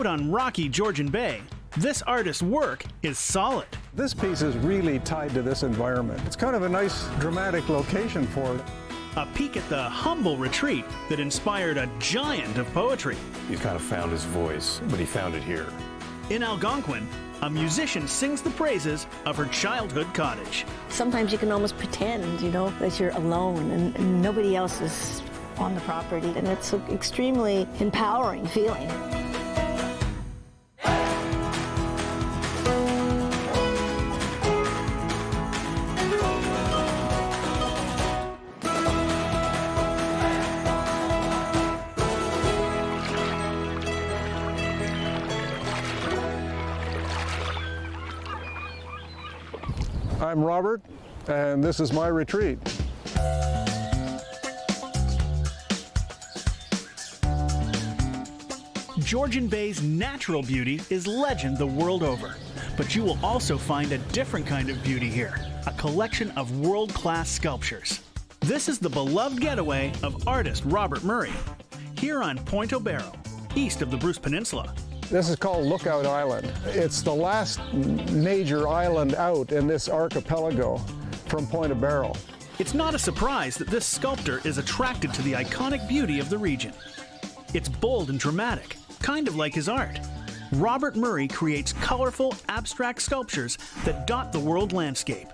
Out on rocky Georgian Bay, this artist's work is solid. This piece is really tied to this environment. It's kind of a nice dramatic location for it. A peek at the humble retreat that inspired a giant of poetry. He kind of found his voice, but he found it here. In Algonquin, a musician sings the praises of her childhood cottage. Sometimes you can almost pretend, that you're alone and nobody else is on the property, and it's an extremely empowering feeling. I'm Robert, and this is my retreat. Georgian Bay's natural beauty is legend the world over. But you will also find a different kind of beauty here, a collection of world-class sculptures. This is the beloved getaway of artist Robert Murray, here on Pointe Au Barrel, east of the Bruce Peninsula. This is called Lookout Island. It's the last major island out in this archipelago from Pointe Au Barrel. It's not a surprise that this sculptor is attracted to the iconic beauty of the region. It's bold and dramatic, kind of like his art. Robert Murray creates colorful, abstract sculptures that dot the world landscape.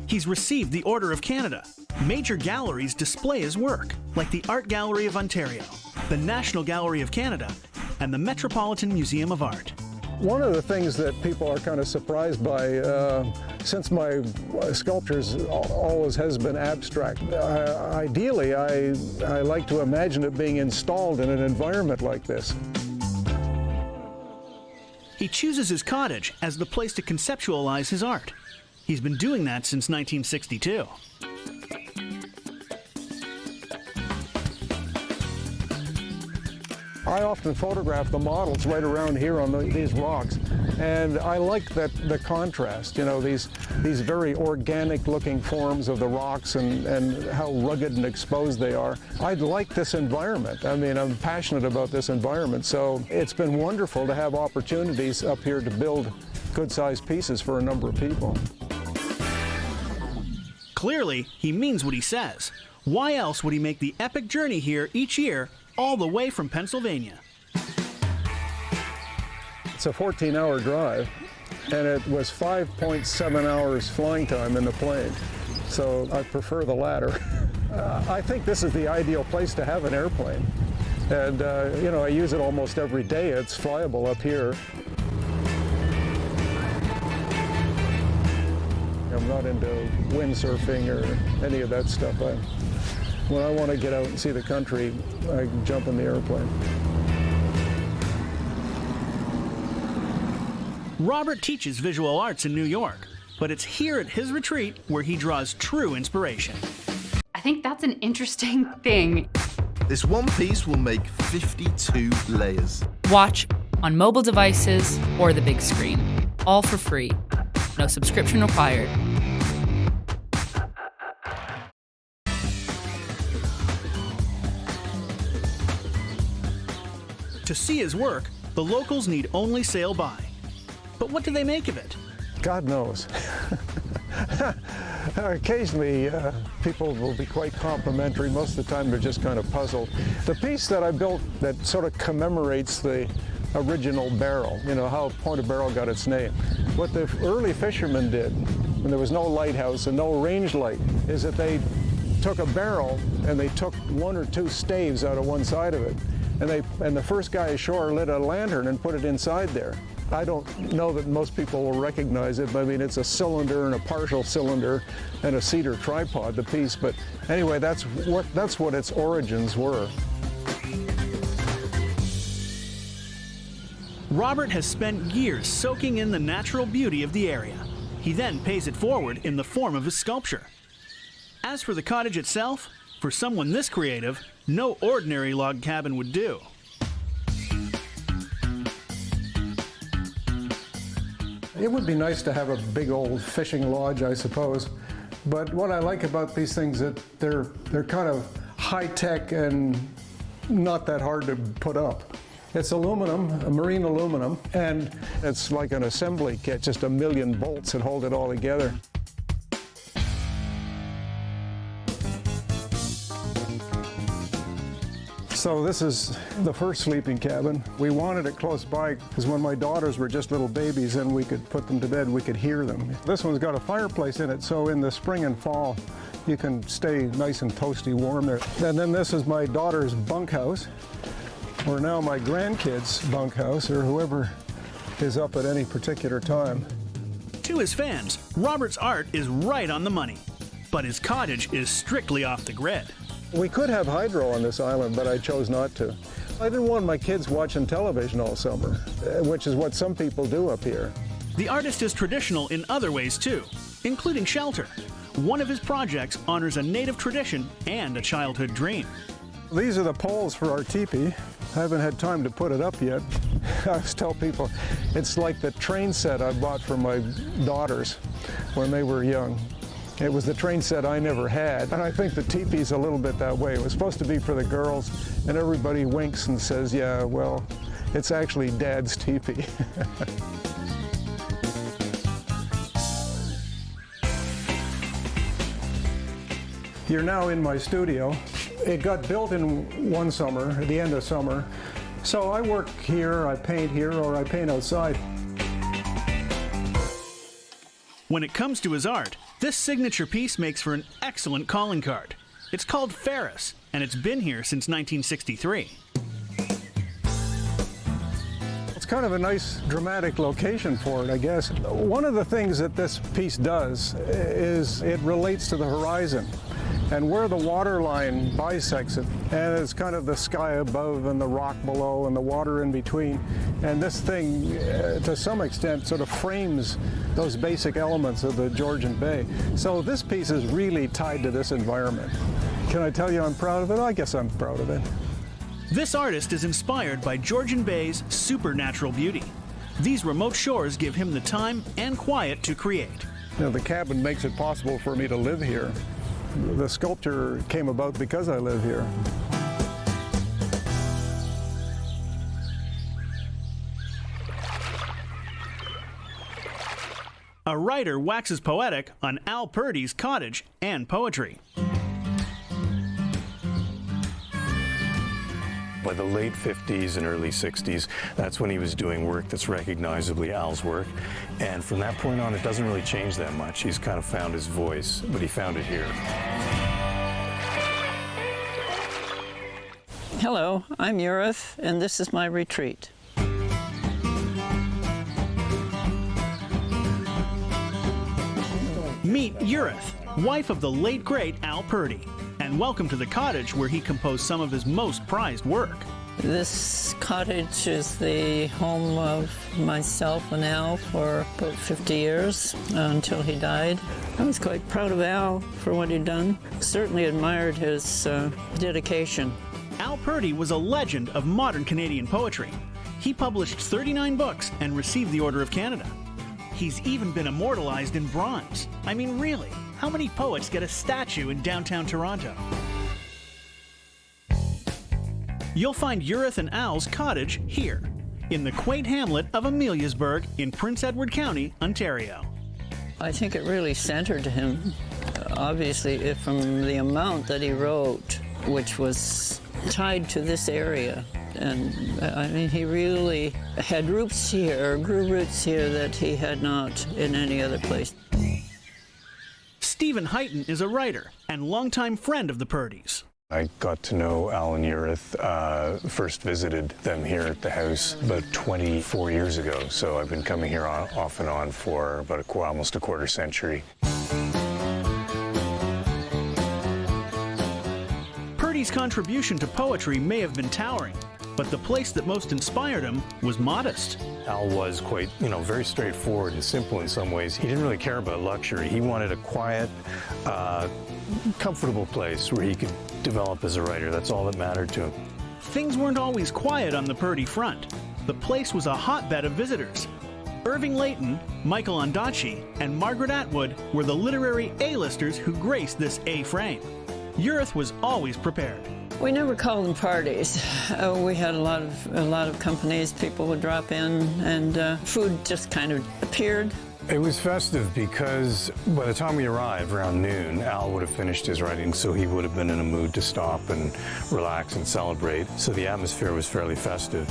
He's received the Order of Canada. Major galleries display his work, like the Art Gallery of Ontario, the National Gallery of Canada, and the Metropolitan Museum of Art. One of the things that people are kind of surprised by, since my sculptures always has been abstract, ideally I like to imagine it being installed in an environment like this. He chooses his cottage as the place to conceptualize his art. He's been doing that since 1962. I often photograph the models right around here on these rocks, and I like the contrast, these very organic looking forms of the rocks and how rugged and exposed they are. I like this environment. I mean, I'm passionate about this environment, so it's been wonderful to have opportunities up here to build good-sized pieces for a number of people. Clearly, he means what he says. Why else would he make the epic journey here each year, all the way from Pennsylvania? It's a 14-hour drive, and it was 5.7 hours flying time in the plane, so I prefer the latter. I think this is the ideal place to have an airplane, and I use it almost every day. It's flyable up here. I'm not into windsurfing or any of that stuff. When I want to get out and see the country, I jump in the airplane. Robert teaches visual arts in New York, but it's here at his retreat where he draws true inspiration. I think that's an interesting thing. This one piece will make 52 layers. Watch on mobile devices or the big screen, all for free. No subscription required. To see his work, the locals need only sail by. But what do they make of it? God knows. Occasionally, people will be quite complimentary. Most of the time, they're just kind of puzzled. The piece that I built that sort of commemorates the original barrel, how Pointe Au Barrel got its name. What the early fishermen did, when there was no lighthouse and no range light, is that they took a barrel and they took one or two staves out of one side of it, and the first guy ashore lit a lantern and put it inside there. I don't know that most people will recognize it, but I mean, it's a cylinder and a partial cylinder and a cedar tripod, the piece, but anyway, that's what its origins were. Robert has spent years soaking in the natural beauty of the area. He then pays it forward in the form of his sculpture. As for the cottage itself, for someone this creative, no ordinary log cabin would do. It would be nice to have a big old fishing lodge, I suppose. But what I like about these things is that they're kind of high-tech and not that hard to put up. It's aluminum, marine aluminum, and it's like an assembly kit, just a million bolts that hold it all together. So this is the first sleeping cabin. We wanted it close by because when my daughters were just little babies and we could put them to bed, we could hear them. This one's got a fireplace in it, so in the spring and fall, you can stay nice and toasty warm there. And then this is my daughter's bunkhouse, or now my grandkids' bunkhouse, or whoever is up at any particular time. To his fans, Robert's art is right on the money, but his cottage is strictly off the grid. We could have hydro on this island, but I chose not to. I didn't want my kids watching television all summer, which is what some people do up here. The artist is traditional in other ways too, including shelter. One of his projects honors a native tradition and a childhood dream. These are the poles for our teepee. I haven't had time to put it up yet. I always tell people it's like the train set I bought for my daughters when they were young. It was the train set I never had, and I think the teepee's a little bit that way. It was supposed to be for the girls, and everybody winks and says, yeah, well, it's actually Dad's teepee. You're now in my studio. It got built in one summer, at the end of summer. So I work here, I paint here, or I paint outside. When it comes to his art, this signature piece makes for an excellent calling card. It's called Ferris, and it's been here since 1963. It's kind of a nice dramatic location for it, I guess. One of the things that this piece does is it relates to the horizon and where the water line bisects it. And it's kind of the sky above and the rock below and the water in between. And this thing, to some extent, sort of frames those basic elements of the Georgian Bay. So this piece is really tied to this environment. Can I tell you I'm proud of it? I guess I'm proud of it. This artist is inspired by Georgian Bay's supernatural beauty. These remote shores give him the time and quiet to create. You know, the cabin makes it possible for me to live here. The sculpture came about because I live here. A writer waxes poetic on Al Purdy's cottage and poetry. By the late 50s and early 60s, that's when he was doing work that's recognizably Al's work. And from that point on, it doesn't really change that much. He's kind of found his voice, but he found it here. Hello, I'm Urith, and this is my retreat. Meet Urith, wife of the late great Al Purdy, and welcome to the cottage where he composed some of his most prized work. This cottage is the home of myself and Al for about 50 years until he died. I was quite proud of Al for what he'd done. Certainly admired his dedication. Al Purdy was a legend of modern Canadian poetry. He published 39 books and received the Order of Canada. He's even been immortalized in bronze. I mean, really, how many poets get a statue in downtown Toronto? You'll find Urith and Al's cottage here, in the quaint hamlet of Ameliasburg in Prince Edward County, Ontario. I think it really centered him, obviously, from the amount that he wrote, which was tied to this area. And I mean, he really had roots here, grew roots here that he had not in any other place. Stephen Heighton is a writer and longtime friend of the Purdys. I got to know Al and Urith, first visited them here at the house about 24 years ago. So I've been coming here off and on for about almost a quarter century. Purdy's contribution to poetry may have been towering, but the place that most inspired him was modest. Al was quite, very straightforward and simple in some ways. He didn't really care about luxury. He wanted a quiet, comfortable place where he could develop as a writer. That's all that mattered to him. Things weren't always quiet on the Purdy front. The place was a hotbed of visitors. Irving Layton, Michael Ondaatje, and Margaret Atwood were the literary A-listers who graced this A-frame. Urith was always prepared. We never called them parties. We had a lot of companies. People would drop in, and food just kind of appeared. It was festive because by the time we arrived around noon, Al would have finished his writing, so he would have been in a mood to stop and relax and celebrate. So the atmosphere was fairly festive.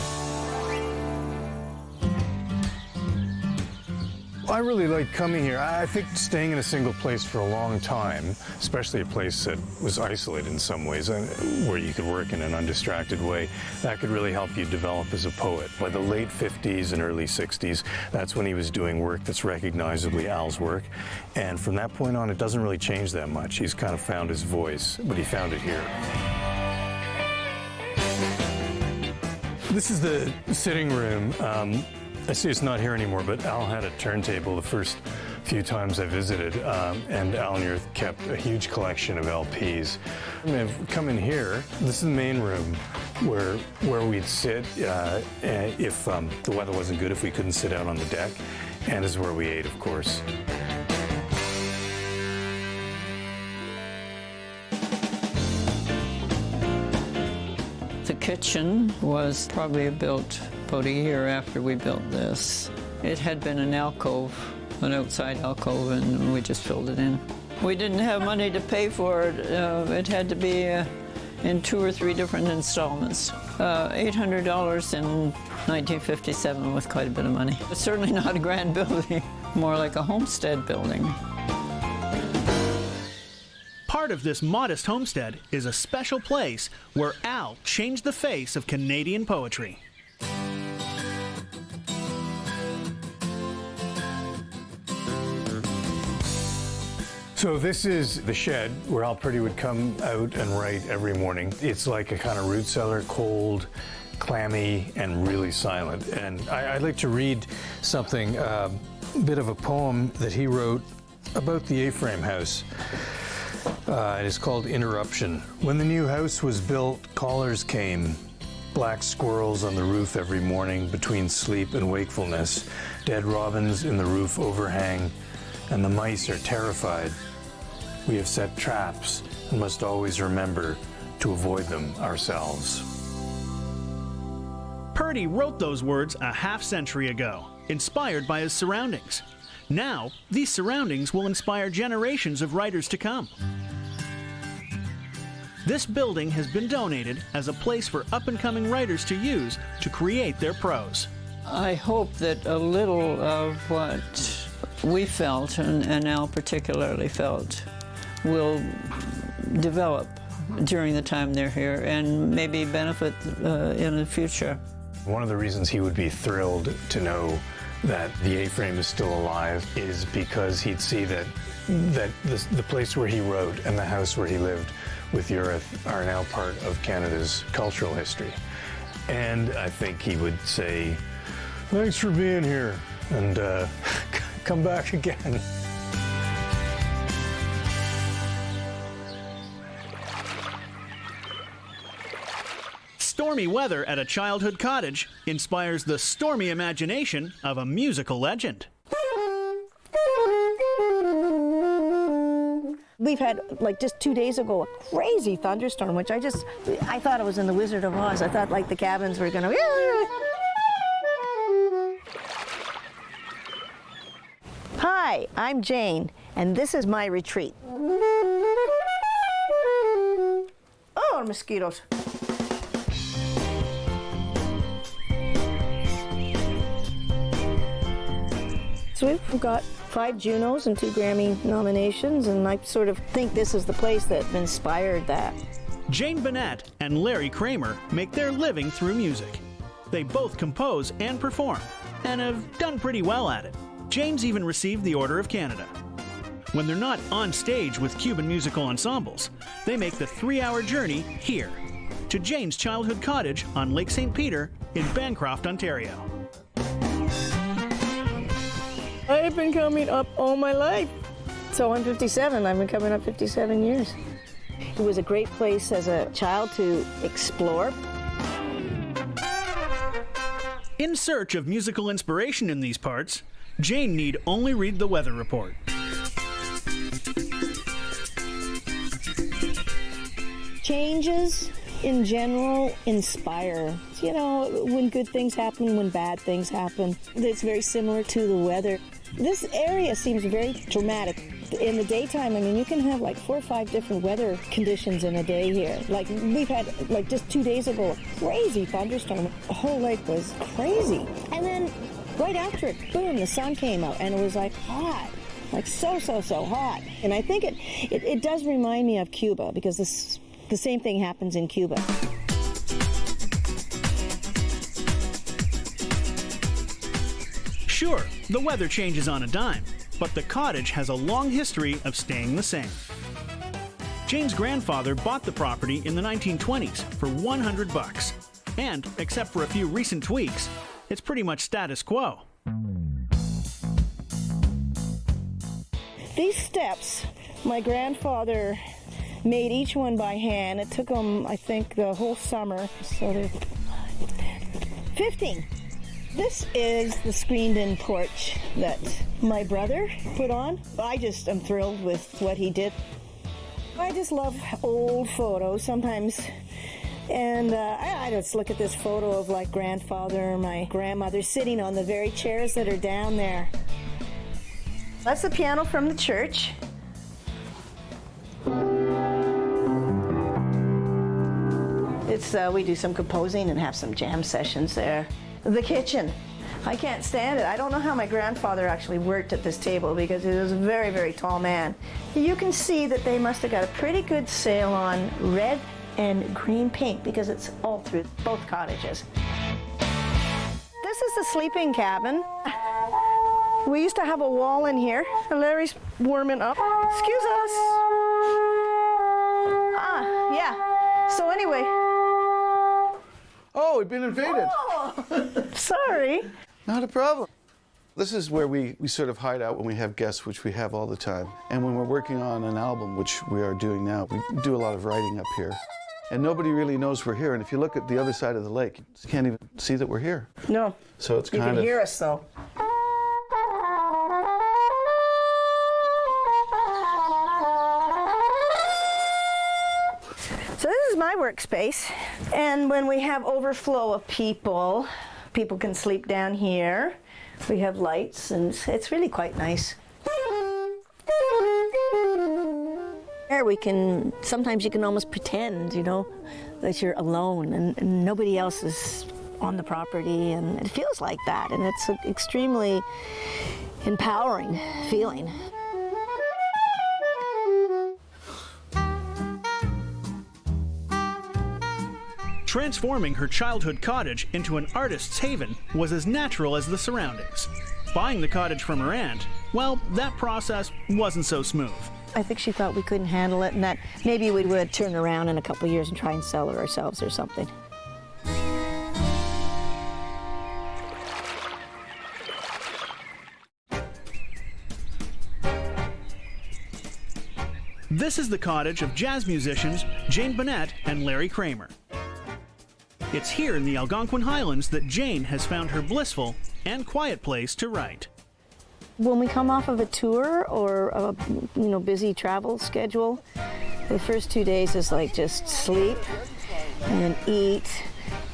I really like coming here. I think staying in a single place for a long time, especially a place that was isolated in some ways, where you could work in an undistracted way, that could really help you develop as a poet. By the late 50s and early 60s, that's when he was doing work that's recognizably Al's work. And from that point on, it doesn't really change that much. He's kind of found his voice, but he found it here. This is the sitting room. I see it's not here anymore, but Al had a turntable the first few times I visited, and Alan Urith kept a huge collection of LPs. I've come in here. This is the main room where we'd sit if the weather wasn't good, if we couldn't sit out on the deck, and this is where we ate, of course. The kitchen was probably built about a year after we built this. It had been an alcove, an outside alcove, and we just filled it in. We didn't have money to pay for it. It had to be in 2 or 3 different installments. $800 in 1957 was quite a bit of money. It's certainly not a grand building, more like a homestead building. Part of this modest homestead is a special place where Al changed the face of Canadian poetry. So this is the shed where Al Purdy would come out and write every morning. It's like a kind of root cellar, cold, clammy, and really silent. And I'd like to read something, a bit of a poem that he wrote about the A-frame house. It is called Interruption. When the new house was built, callers came. Black squirrels on the roof every morning between sleep and wakefulness. Dead robins in the roof overhang, and the mice are terrified. We have set traps and must always remember to avoid them ourselves. Purdy wrote those words a half-century ago, inspired by his surroundings. Now, these surroundings will inspire generations of writers to come. This building has been donated as a place for up-and-coming writers to use to create their prose. I hope that a little of what we felt, and Al particularly felt, will develop during the time they're here and maybe benefit in the future. One of the reasons he would be thrilled to know that the A-frame is still alive is because he'd see that the place where he wrote and the house where he lived with Urith are now part of Canada's cultural history. And I think he would say, thanks for being here, and come back again. Stormy weather at a childhood cottage inspires the stormy imagination of a musical legend. We've had, like just 2 days ago, a crazy thunderstorm, which I thought it was in The Wizard of Oz. I thought like the cabins were gonna... Hi, I'm Jane, and this is my retreat. Oh, mosquitoes. So we've got 5 Junos and 2 Grammy nominations, and I sort of think this is the place that inspired that. Jane Bennett and Larry Kramer make their living through music. They both compose and perform, and have done pretty well at it. Jane's even received the Order of Canada. When they're not on stage with Cuban musical ensembles, they make the 3-hour journey here, to Jane's childhood cottage on Lake St. Peter in Bancroft, Ontario. I've been coming up all my life. So I'm 57. I've been coming up 57 years. It was a great place as a child to explore. In search of musical inspiration in these parts, Jane need only read the weather report. Changes in general inspire. You know, when good things happen, when bad things happen. It's very similar to the weather. This area seems very dramatic. In the daytime, I mean, you can have like 4 or 5 different weather conditions in a day here. Like we've had, like just 2 days ago, a crazy thunderstorm. The whole lake was crazy. And then right after it, boom, the sun came out and it was like hot. Like so hot. And I think it does remind me of Cuba, because the same thing happens in Cuba. Sure, the weather changes on a dime, but the cottage has a long history of staying the same. Jane's grandfather bought the property in the 1920s for $100. And, except for a few recent tweaks, it's pretty much status quo. These steps, my grandfather made each one by hand. It took him, I think, the whole summer. So they're 15. This is the screened-in porch that my brother put on. I just am thrilled with what he did. I just love old photos sometimes. And I just look at this photo of like grandfather and my grandmother sitting on the very chairs that are down there. That's the piano from the church. It's we do some composing and have some jam sessions there. The kitchen. I can't stand it. I don't know how my grandfather actually worked at this table, because he was a very, very tall man. You can see that they must have got a pretty good sale on red and green paint, because it's all through both cottages. This is the sleeping cabin. We used to have a wall in here. Larry's warming up. Excuse us. Yeah. So anyway. Oh, we've been invaded. Oh, sorry. Not a problem. This is where we sort of hide out when we have guests, which we have all the time. And when we're working on an album, which we are doing now, we do a lot of writing up here. And nobody really knows we're here. And if you look at the other side of the lake, you can't even see that we're here. No. So it's kind of... You can hear us, though. So this is my workspace. And when we have overflow of people, people can sleep down here. We have lights, and it's really quite nice. Here we can, sometimes you can almost pretend, you know, that you're alone and nobody else is on the property, and it feels like that, and it's an extremely empowering feeling. Transforming her childhood cottage into an artist's haven was as natural as the surroundings. Buying the cottage from her aunt, well, that process wasn't so smooth. I think she thought we couldn't handle it, and that maybe we would turn around in a couple of years and try and sell it ourselves or something. This is the cottage of jazz musicians Jane Bennett and Larry Kramer. It's here in the Algonquin Highlands that Jane has found her blissful and quiet place to write. When we come off of a tour or a busy travel schedule, the first 2 days is like just sleep and eat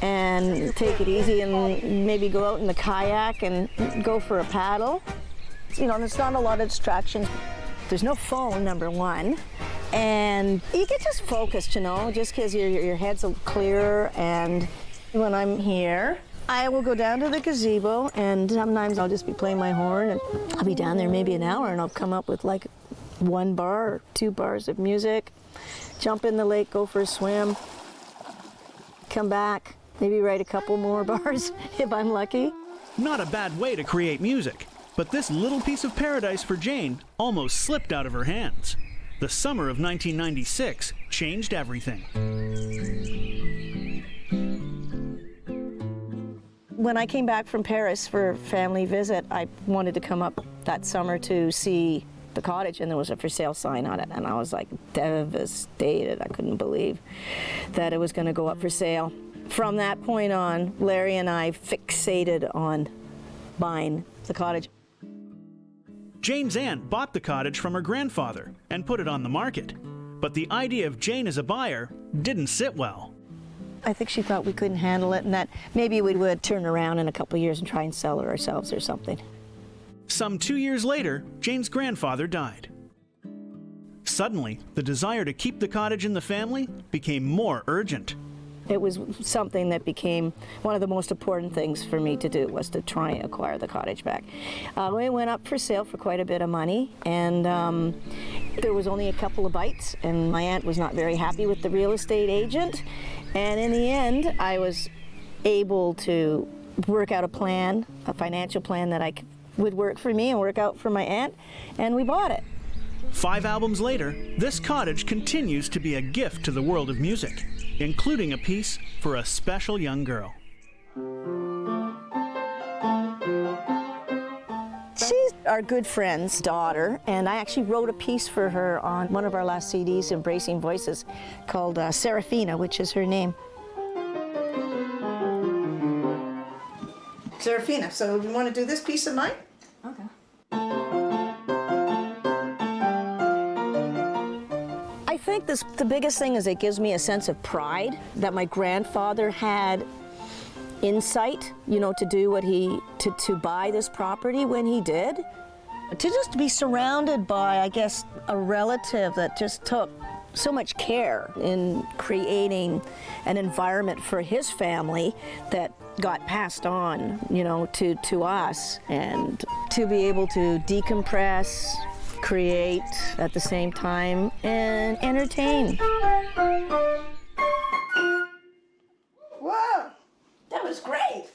and take it easy and maybe go out in the kayak and go for a paddle. You know, there's not a lot of distractions. There's no phone, number one. And you get just focused, you know, just because your head's clearer. And when I'm here, I will go down to the gazebo, and sometimes I'll just be playing my horn, and I'll be down there maybe an hour, and I'll come up with like 1 bar or 2 bars of music, jump in the lake, go for a swim, come back, maybe write a couple more bars if I'm lucky. Not a bad way to create music, but this little piece of paradise for Jane almost slipped out of her hands. The summer of 1996 changed everything. When I came back from Paris for a family visit, I wanted to come up that summer to see the cottage, and there was a for sale sign on it, and I was like devastated. I couldn't believe that it was going to go up for sale. From that point on, Larry and I fixated on buying the cottage. Jane's aunt bought the cottage from her grandfather and put it on the market. But the idea of Jane as a buyer didn't sit well. I think she thought we couldn't handle it and that maybe we would turn around in a couple of years and try and sell it ourselves or something. Some 2 years later, Jane's grandfather died. Suddenly, the desire to keep the cottage in the family became more urgent. It was something that became one of the most important things for me to do, was to try and acquire the cottage back. We went up for sale for quite a bit of money, and there was only a couple of bites, and my aunt was not very happy with the real estate agent. And in the end, I was able to work out a plan, a financial plan that would work for me and work out for my aunt, and we bought it. 5 albums later, this cottage continues to be a gift to the world of music, including a piece for a special young girl. She's our good friend's daughter, and I actually wrote a piece for her on one of our last CDs, Embracing Voices, called Serafina, which is her name. Serafina, so you want to do this piece of mine? Okay. I think the biggest thing is it gives me a sense of pride that my grandfather had insight, you know, to do what to buy this property when he did. To just be surrounded by, I guess, a relative that just took so much care in creating an environment for his family that got passed on, you know, to us, and to be able to decompress, create at the same time, and entertain. Whoa, that was great.